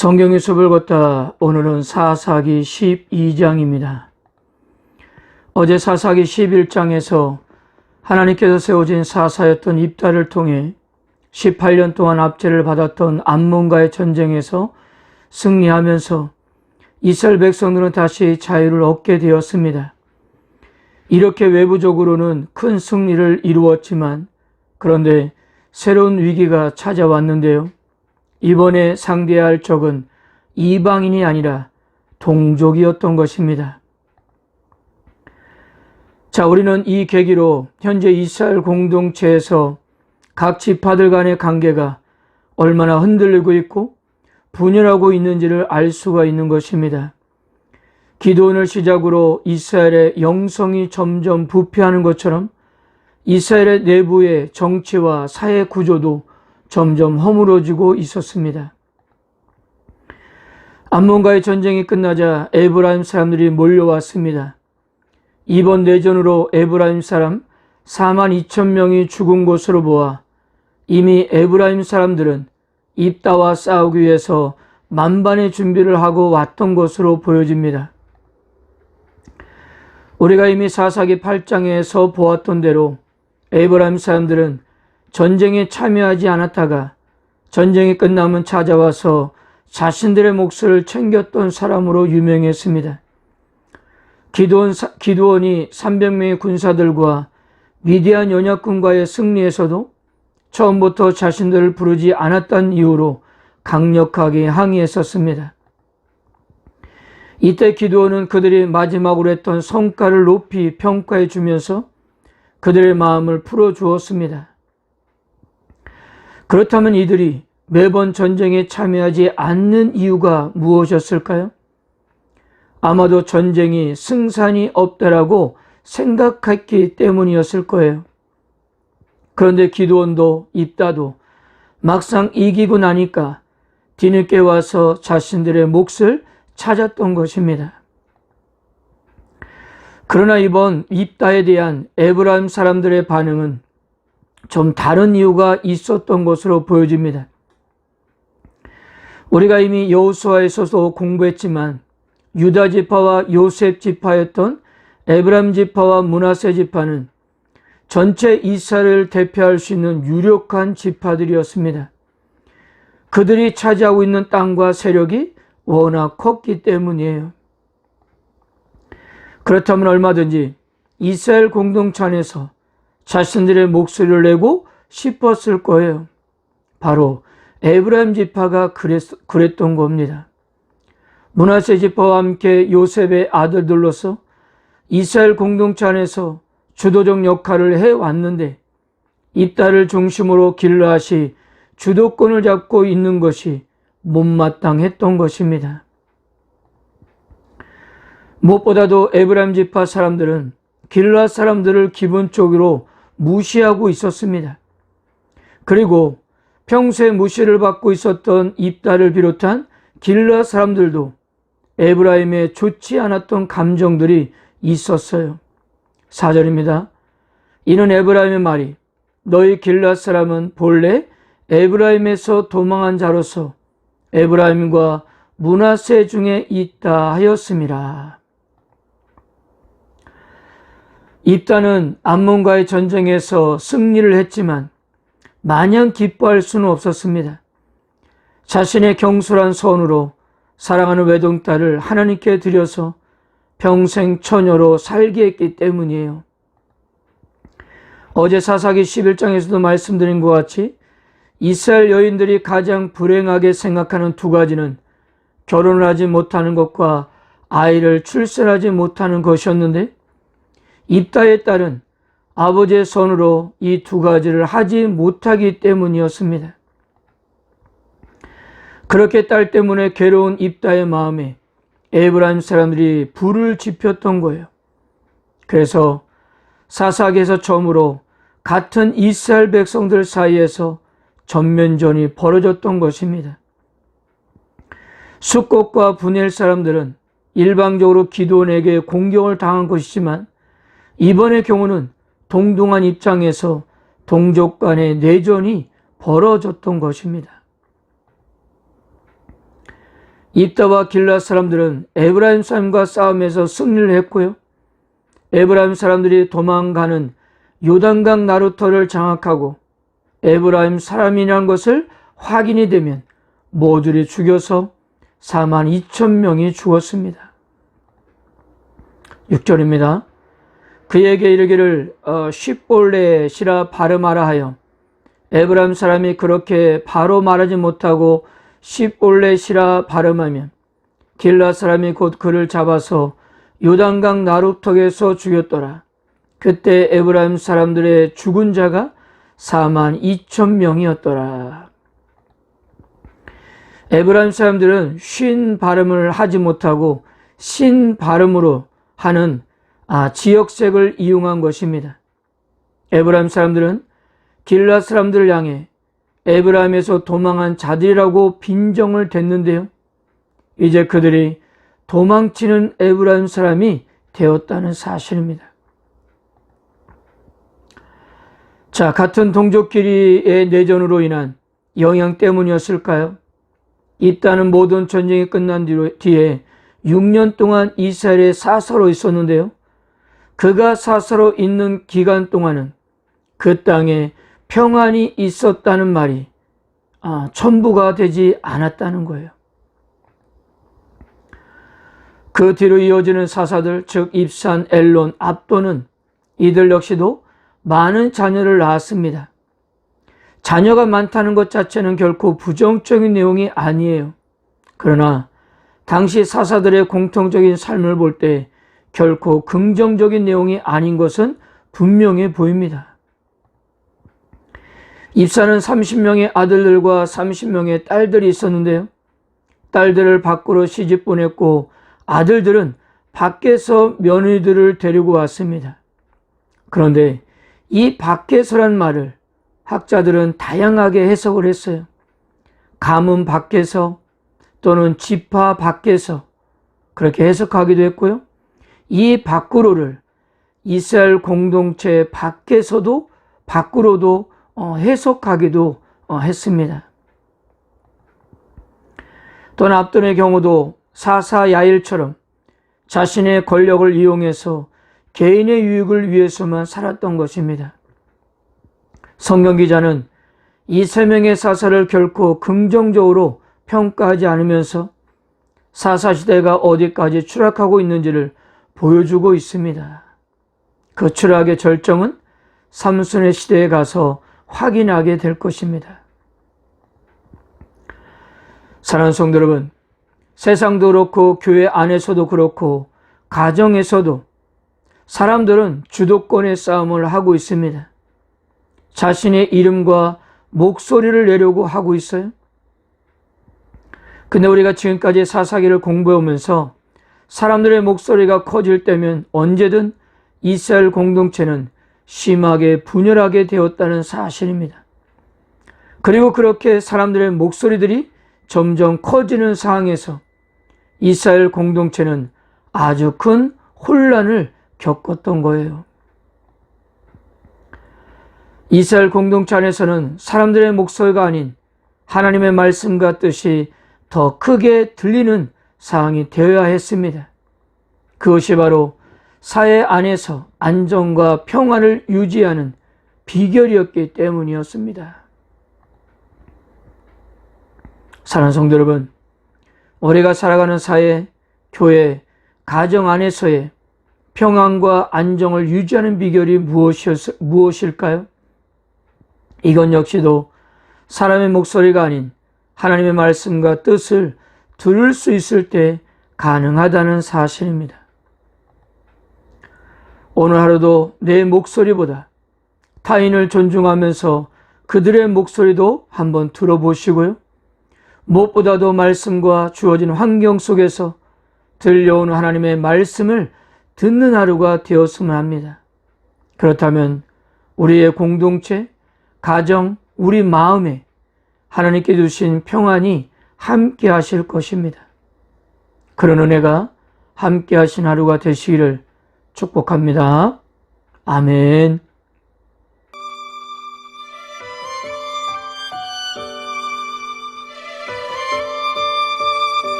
성경의 숲을 걷다. 오늘은 사사기 12장입니다. 어제 사사기 11장에서 하나님께서 세워진 사사였던 입다를 통해 18년 동안 압제를 받았던 암몬과의 전쟁에서 승리하면서 이스라엘 백성들은 다시 자유를 얻게 되었습니다. 이렇게 외부적으로는 큰 승리를 이루었지만 그런데 새로운 위기가 찾아왔는데요. 이번에 상대해야 할 적은 이방인이 아니라 동족이었던 것입니다. 자, 우리는 이 계기로 현재 이스라엘 공동체에서 각 지파들 간의 관계가 얼마나 흔들리고 있고 분열하고 있는지를 알 수가 있는 것입니다. 기드온을 시작으로 이스라엘의 영성이 점점 부패하는 것처럼 이스라엘의 내부의 정치와 사회 구조도 점점 허물어지고 있었습니다. 암몬과의 전쟁이 끝나자 에브라임 사람들이 몰려왔습니다. 이번 내전으로 에브라임 사람 42,000명이 죽은 것으로 보아 이미 에브라임 사람들은 입다와 싸우기 위해서 만반의 준비를 하고 왔던 것으로 보여집니다. 우리가 이미 사사기 8장에서 보았던 대로 에브라임 사람들은 전쟁에 참여하지 않았다가 전쟁이 끝나면 찾아와서 자신들의 몫을 챙겼던 사람으로 유명했습니다. 기드온이 300명의 군사들과 미디안 연합군과의 승리에서도 처음부터 자신들을 부르지 않았던 이유로 강력하게 항의했었습니다. 이때 기드온은 그들이 마지막으로 했던 성과를 높이 평가해 주면서 그들의 마음을 풀어주었습니다. 그렇다면 이들이 매번 전쟁에 참여하지 않는 이유가 무엇이었을까요? 아마도 전쟁이 승산이 없다라고 생각했기 때문이었을 거예요. 그런데 기드온도 입다도 막상 이기고 나니까 뒤늦게 와서 자신들의 몫을 찾았던 것입니다. 그러나 이번 입다에 대한 에브라임 사람들의 반응은 좀 다른 이유가 있었던 것으로 보여집니다. 우리가 이미 여호수아에서도 공부했지만 유다 지파와 요셉 지파였던 에브라임 지파와 므낫세 지파는 전체 이스라엘을 대표할 수 있는 유력한 지파들이었습니다. 그들이 차지하고 있는 땅과 세력이 워낙 컸기 때문이에요. 그렇다면 얼마든지 이스라엘 공동체 안에서 자신들의 목소리를 내고 싶었을 거예요. 바로 에브라임 지파가 그랬던 겁니다. 므낫세 지파와 함께 요셉의 아들들로서 이스라엘 공동체 안에서 주도적 역할을 해왔는데 입다를 중심으로 길르앗이 주도권을 잡고 있는 것이 못마땅했던 것입니다. 무엇보다도 에브라임 지파 사람들은 길르앗 사람들을 기본적으로 무시하고 있었습니다. 그리고 평소에 무시를 받고 있었던 입다를 비롯한 길르앗 사람들도 에브라임에 좋지 않았던 감정들이 있었어요. 4절입니다. 이는 에브라임의 말이 너희 길르앗 사람은 본래 에브라임에서 도망한 자로서 에브라임과 므낫세 중에 있다 하였음이라. 입다는 암몬과의 전쟁에서 승리를 했지만 마냥 기뻐할 수는 없었습니다. 자신의 경솔한 손으로 사랑하는 외동딸을 하나님께 드려서 평생 처녀로 살게 했기 때문이에요. 어제 사사기 11장에서도 말씀드린 것 같이 이스라엘 여인들이 가장 불행하게 생각하는 두 가지는 결혼을 하지 못하는 것과 아이를 출산하지 못하는 것이었는데 입다의 딸은 아버지의 손으로 이 두 가지를 하지 못하기 때문이었습니다. 그렇게 딸 때문에 괴로운 입다의 마음에 에브라임 사람들이 불을 지폈던 거예요. 그래서 사사기에서 처음으로 같은 이스라엘 백성들 사이에서 전면전이 벌어졌던 것입니다. 숫곳과 분엘 사람들은 일방적으로 기드온에게 공격을 당한 것이지만 이번의 경우는 동등한 입장에서 동족 간의 내전이 벌어졌던 것입니다. 입다와 길앗 사람들은 에브라임 사람과 싸움에서 승리를 했고요. 에브라임 사람들이 도망가는 요단강 나루터를 장악하고 에브라임 사람이라는 것을 확인이 되면 모두를 죽여서 42,000명이 죽었습니다. 6절입니다. 그에게 이르기를 쉽볼렛이라 발음하라 하여 에브라임 사람이 그렇게 바로 말하지 못하고 쉽볼렛이라 발음하면 길앗 사람이 곧 그를 잡아서 요단강 나루턱에서 죽였더라. 그때 에브라임 사람들의 죽은 자가 42,000명이었더라. 에브라임 사람들은 쉰 발음을 하지 못하고 신 발음으로 하는 지역색을 이용한 것입니다. 에브라임 사람들은 길앗 사람들을 향해 에브라임에서 도망한 자들이라고 빈정을 댔는데요. 이제 그들이 도망치는 에브라임 사람이 되었다는 사실입니다. 자, 같은 동족끼리의 내전으로 인한 영향 때문이었을까요? 있다는 모든 전쟁이 끝난 뒤에 6년 동안 이스라엘에 사사로 있었는데요. 그가 사사로 있는 기간 동안은 그 땅에 평안이 있었다는 말이 전부가 되지 않았다는 거예요. 그 뒤로 이어지는 사사들, 즉 입산, 엘론, 압도는 이들 역시도 많은 자녀를 낳았습니다. 자녀가 많다는 것 자체는 결코 부정적인 내용이 아니에요. 그러나 당시 사사들의 공통적인 삶을 볼 때 결코 긍정적인 내용이 아닌 것은 분명해 보입니다. 입사는 30명의 아들들과 30명의 딸들이 있었는데요. 딸들을 밖으로 시집 보냈고 아들들은 밖에서 며느리들을 데리고 왔습니다. 그런데 이 밖에서란 말을 학자들은 다양하게 해석을 했어요. 가문 밖에서 또는 지파 밖에서 그렇게 해석하기도 했고요. 이 밖으로를 이스라엘 공동체 밖에서도 밖으로도 해석하기도 했습니다. 또는 압돈의 경우도 사사 야일처럼 자신의 권력을 이용해서 개인의 유익을 위해서만 살았던 것입니다. 성경 기자는 이 세 명의 사사를 결코 긍정적으로 평가하지 않으면서 사사시대가 어디까지 추락하고 있는지를 보여주고 있습니다. 그 추락의 절정은 삼손의 시대에 가서 확인하게 될 것입니다. 사랑하는 성도 여러분, 세상도 그렇고 교회 안에서도 그렇고 가정에서도 사람들은 주도권의 싸움을 하고 있습니다. 자신의 이름과 목소리를 내려고 하고 있어요. 근데 우리가 지금까지 사사기를 공부해오면서 사람들의 목소리가 커질 때면 언제든 이스라엘 공동체는 심하게 분열하게 되었다는 사실입니다. 그리고 그렇게 사람들의 목소리들이 점점 커지는 상황에서 이스라엘 공동체는 아주 큰 혼란을 겪었던 거예요. 이스라엘 공동체 안에서는 사람들의 목소리가 아닌 하나님의 말씀과 뜻이 더 크게 들리는 상황이 되어야 했습니다. 그것이 바로 사회 안에서 안정과 평안을 유지하는 비결이었기 때문이었습니다. 사랑하는 성도 여러분, 우리가 살아가는 사회, 교회, 가정 안에서의 평안과 안정을 유지하는 비결이 무엇일까요? 이건 역시도 사람의 목소리가 아닌 하나님의 말씀과 뜻을 들을 수 있을 때 가능하다는 사실입니다. 오늘 하루도 내 목소리보다 타인을 존중하면서 그들의 목소리도 한번 들어보시고요. 무엇보다도 말씀과 주어진 환경 속에서 들려오는 하나님의 말씀을 듣는 하루가 되었으면 합니다. 그렇다면 우리의 공동체, 가정, 우리 마음에 하나님께 주신 평안이 함께 하실 것입니다. 그런 은혜가 함께 하신 하루가 되시기를 축복합니다. 아멘.